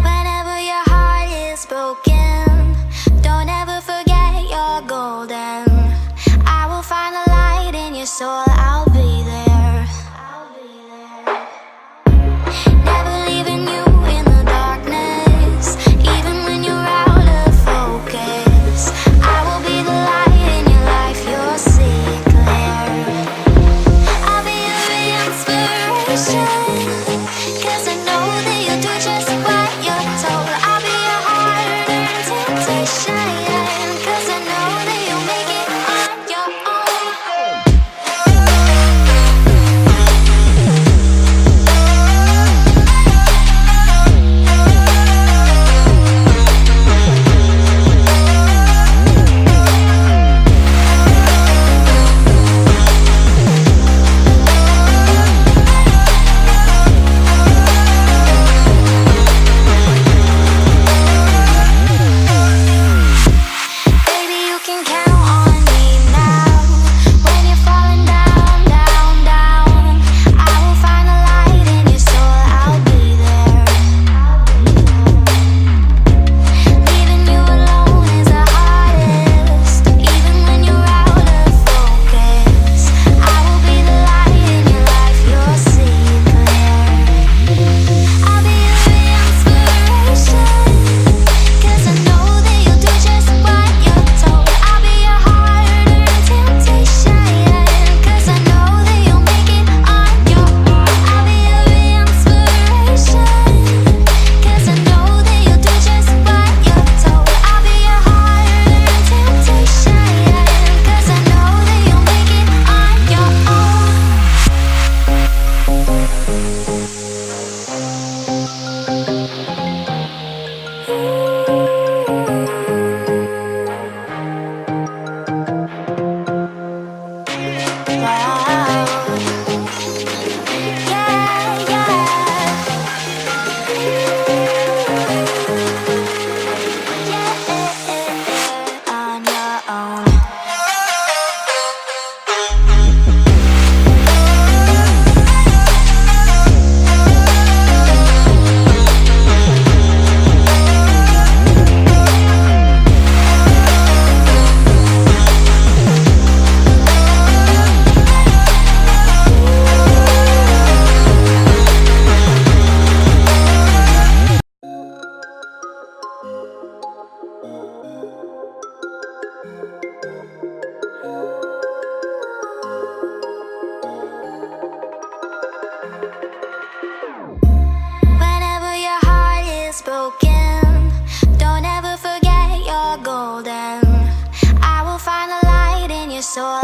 Whenever your heart is broken, don't ever forget you're golden. I will find the light in your soul, I'll be there. Never leaving you in the darkness, even when you're out of focus. I will be the light in your life, you'll see it clear. I'll be your inspiration, 'cause I know that you'll do just what you're told. I'll be your hard-earned temptation, 'cause I know that you'll make it on your own. Baby, you can count on me now. When you're falling down, down, down, I will find the light in your soul, I'll be there. Leaving you alone is the hardest, even when you're out of focus. I will be the light in your life, you'll see it clear. I'll be your inspiration, 'cause I know that you'll do just what you're told. I'll be your hard-earned temptation, 'cause I know that you'll make it on your own. I'll be your inspiration, 'cause I know that you'll do just what you're told. I'll be your hard-earned temptation, 'cause I know that you'll make it on your own. On your own. Whenever your heart is broken, don't ever forget you're golden. I will find the light in your soul,